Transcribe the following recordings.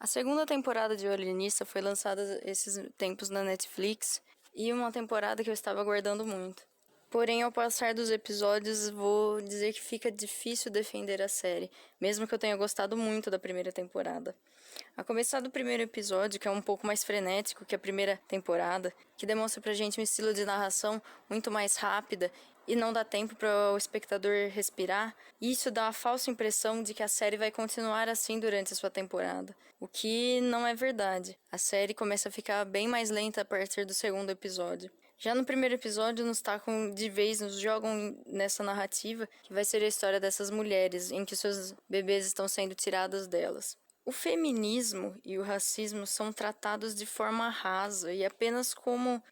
A segunda temporada de O Alienista foi lançada esses tempos na Netflix e uma temporada que eu estava aguardando muito. Porém, ao passar dos episódios, vou dizer que fica difícil defender a série, mesmo que eu tenha gostado muito da primeira temporada. A começar do primeiro episódio, que é um pouco mais frenético que a primeira temporada, que demonstra pra gente um estilo de narração muito mais rápida e não dá tempo para o espectador respirar, e isso dá a falsa impressão de que a série vai continuar assim durante a sua temporada, o que não é verdade. A série começa a ficar bem mais lenta a partir do segundo episódio. Já no primeiro episódio, nos tacam de vez, nos jogam nessa narrativa que vai ser a história dessas mulheres, em que seus bebês estão sendo tirados delas. O feminismo e o racismo são tratados de forma rasa e apenas como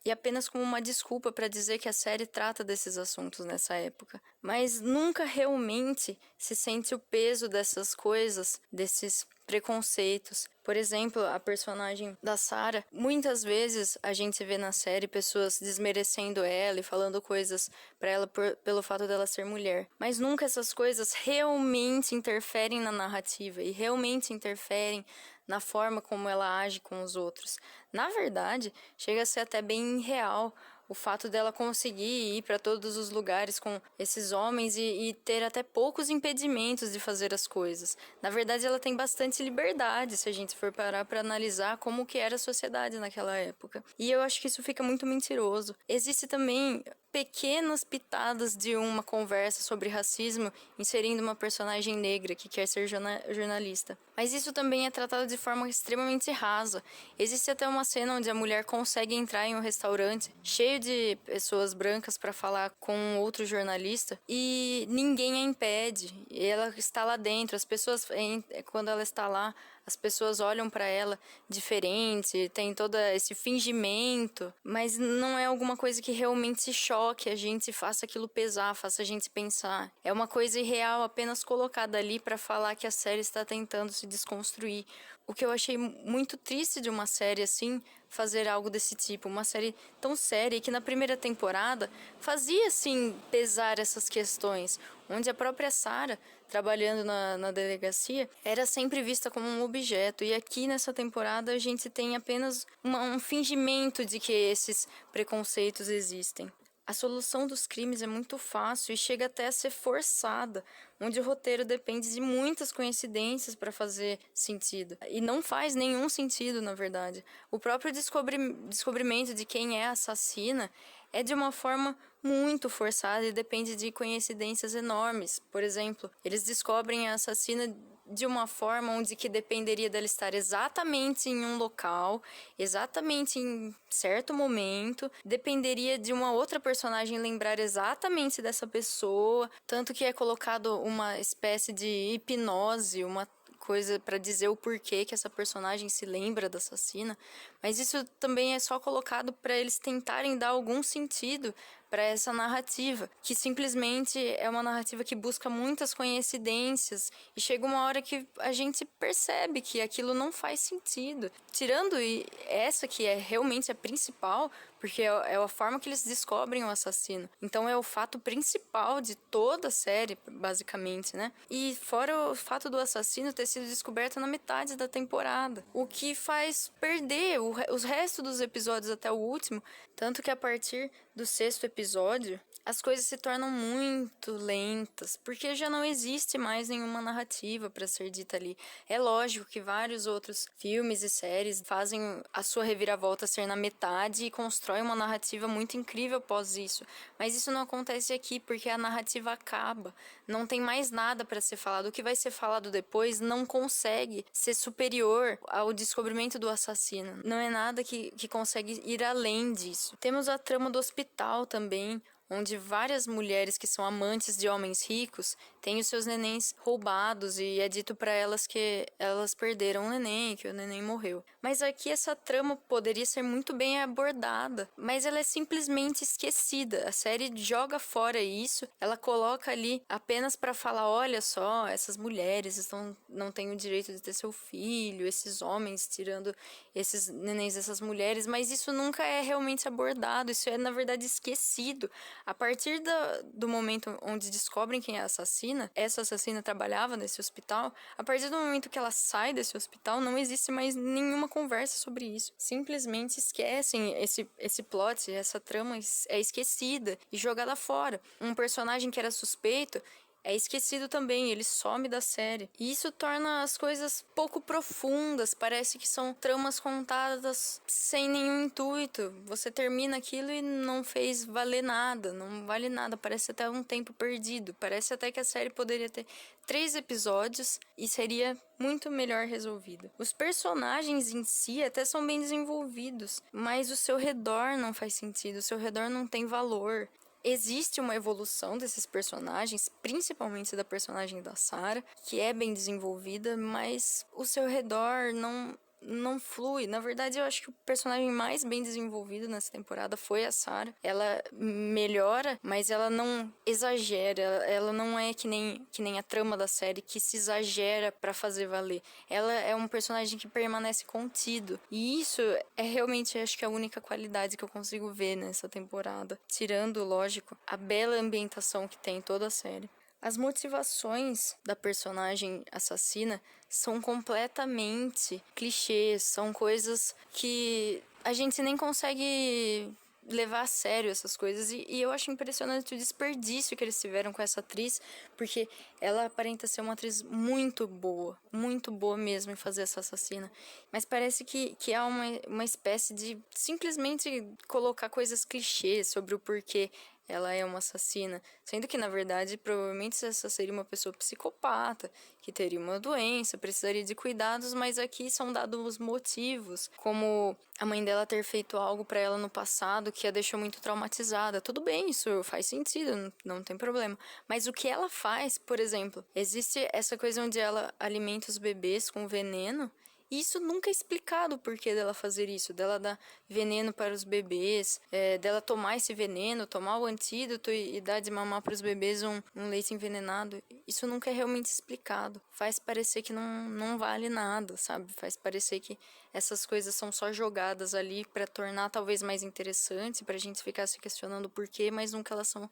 uma desculpa para dizer que a série trata desses assuntos nessa época. Mas nunca realmente se sente o peso dessas coisas, desses preconceitos. Por exemplo, a personagem da Sarah, muitas vezes a gente vê na série pessoas desmerecendo ela e falando coisas pra ela pelo fato dela ser mulher. Mas nunca essas coisas realmente interferem na narrativa e realmente interferem na forma como ela age com os outros. Na verdade, chega a ser até bem irreal o fato dela conseguir ir para todos os lugares com esses homens e ter até poucos impedimentos de fazer as coisas. Na verdade, ela tem bastante liberdade, se a gente for parar para analisar como que era a sociedade naquela época. E eu acho que isso fica muito mentiroso. Existe também pequenas pitadas de uma conversa sobre racismo inserindo uma personagem negra que quer ser jornalista. Mas isso também é tratado de forma extremamente rasa. Existe até uma cena onde a mulher consegue entrar em um restaurante cheio de pessoas brancas para falar com outro jornalista e ninguém a impede. E ela está lá dentro. As pessoas, quando ela está lá, as pessoas olham para ela diferente, tem todo esse fingimento, mas não é alguma coisa que realmente choque a gente, faça aquilo pesar, faça a gente pensar. É uma coisa irreal, apenas colocada ali para falar que a série está tentando se desconstruir. O que eu achei muito triste de uma série assim, fazer algo desse tipo, uma série tão séria que na primeira temporada fazia assim pesar essas questões, onde a própria Sarah, trabalhando na delegacia, era sempre vista como um objeto, e aqui nessa temporada a gente tem apenas um fingimento de que esses preconceitos existem. A solução dos crimes é muito fácil e chega até a ser forçada, onde o roteiro depende de muitas coincidências para fazer sentido. E não faz nenhum sentido, na verdade. O próprio descobrimento de quem é a assassina é de uma forma muito forçada e depende de coincidências enormes. Por exemplo, eles descobrem a assassina de uma forma onde que dependeria dela estar exatamente em um local, exatamente em certo momento, dependeria de uma outra personagem lembrar exatamente dessa pessoa, tanto que é colocado uma espécie de hipnose, uma coisa para dizer o porquê que essa personagem se lembra da assassina, mas isso também é só colocado para eles tentarem dar algum sentido para essa narrativa, que simplesmente é uma narrativa que busca muitas coincidências e chega uma hora que a gente percebe que aquilo não faz sentido. Tirando essa que é realmente a principal, porque é a forma que eles descobrem o assassino. Então é o fato principal de toda a série, basicamente, né? E fora o fato do assassino ter sido descoberto na metade da temporada, o que faz perder os restos dos episódios até o último, tanto que a partir do sexto episódio as coisas se tornam muito lentas, porque já não existe mais nenhuma narrativa para ser dita ali. É lógico que vários outros filmes e séries fazem a sua reviravolta ser na metade e constroem uma narrativa muito incrível após isso, mas isso não acontece aqui porque a narrativa acaba, não tem mais nada para ser falado. O que vai ser falado depois não consegue ser superior ao descobrimento do assassino, não é nada que consegue ir além disso. Temos a trama do hospital também, onde várias mulheres que são amantes de homens ricos têm os seus nenéns roubados e é dito para elas que elas perderam o neném, que o neném morreu. Mas aqui essa trama poderia ser muito bem abordada, mas ela é simplesmente esquecida. A série joga fora isso, ela coloca ali apenas para falar, olha só, essas mulheres não têm o direito de ter seu filho, esses homens tirando esses nenéns dessas mulheres, mas isso nunca é realmente abordado, isso é na verdade esquecido. A partir do momento onde descobrem quem é a assassina, essa assassina trabalhava nesse hospital, a partir do momento que ela sai desse hospital, não existe mais nenhuma conversa sobre isso. Simplesmente esquecem esse plot, essa trama é esquecida e jogada fora. Um personagem que era suspeito é esquecido também, ele some da série. E isso torna as coisas pouco profundas, parece que são tramas contadas sem nenhum intuito. Você termina aquilo e não fez valer nada, não vale nada, parece até um tempo perdido. Parece até que a série poderia ter 3 episódios e seria muito melhor resolvido. Os personagens em si até são bem desenvolvidos, mas o seu redor não faz sentido, o seu redor não tem valor. Existe uma evolução desses personagens, principalmente da personagem da Sarah, que é bem desenvolvida, mas o seu redor não flui. Na verdade, eu acho que o personagem mais bem desenvolvido nessa temporada foi a Sarah. Ela melhora, mas ela não exagera. Ela não é que nem a trama da série, que se exagera pra fazer valer. Ela é um personagem que permanece contido. E isso é realmente, acho que a única qualidade que eu consigo ver nessa temporada. Tirando, lógico, a bela ambientação que tem em toda a série. As motivações da personagem assassina são completamente clichês, são coisas que a gente nem consegue levar a sério essas coisas, e eu acho impressionante o desperdício que eles tiveram com essa atriz, porque ela aparenta ser uma atriz muito boa mesmo em fazer essa assassina, mas parece que há uma espécie de simplesmente colocar coisas clichês sobre o porquê ela é uma assassina, sendo que, na verdade, provavelmente essa seria uma pessoa psicopata, que teria uma doença, precisaria de cuidados, mas aqui são dados motivos, como a mãe dela ter feito algo pra ela no passado que a deixou muito traumatizada. Tudo bem, isso faz sentido, não tem problema. Mas o que ela faz, por exemplo, existe essa coisa onde ela alimenta os bebês com veneno, e isso nunca é explicado o porquê dela fazer isso, dela dar veneno para os bebês, dela tomar esse veneno, tomar o antídoto e dar de mamar para os bebês um leite envenenado. Isso nunca é realmente explicado. Faz parecer que não vale nada, sabe? Faz parecer que essas coisas são só jogadas ali para tornar talvez mais interessante, pra gente ficar se questionando o porquê, mas nunca elas são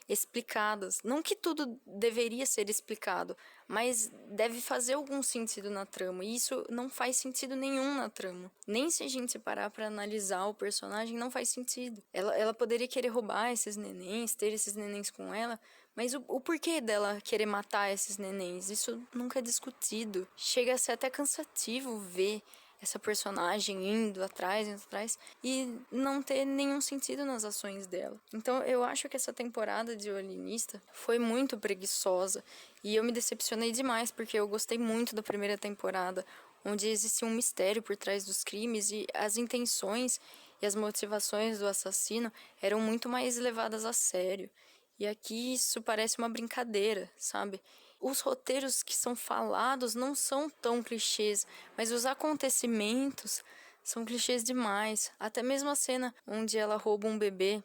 explicadas. Não que tudo deveria ser explicado, mas deve fazer algum sentido na trama, e isso não faz sentido nenhum na trama. Nem se a gente parar pra analisar o personagem, não faz sentido. Ela poderia querer roubar esses nenéns, ter esses nenéns com ela, mas o porquê dela querer matar esses nenéns, isso nunca é discutido. Chega a ser até cansativo ver essa personagem indo atrás e não ter nenhum sentido nas ações dela. Então eu acho que essa temporada de O Alienista foi muito preguiçosa e eu me decepcionei demais, porque eu gostei muito da primeira temporada, onde existia um mistério por trás dos crimes e as intenções e as motivações do assassino eram muito mais levadas a sério. E aqui isso parece uma brincadeira, sabe? Os roteiros que são falados não são tão clichês, mas os acontecimentos são clichês demais. Até mesmo a cena onde ela rouba um bebê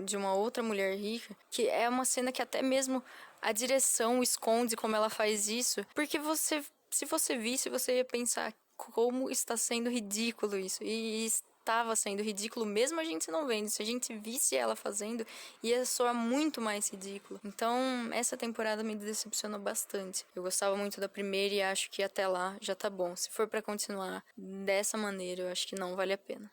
de uma outra mulher rica, que é uma cena que até mesmo a direção esconde como ela faz isso, porque se você visse, você ia pensar como está sendo ridículo isso. E estava sendo ridículo mesmo a gente não vendo. Se a gente visse ela fazendo, ia soar muito mais ridículo. Então, essa temporada me decepcionou bastante. Eu gostava muito da primeira e acho que até lá já tá bom. Se for pra continuar dessa maneira, eu acho que não vale a pena.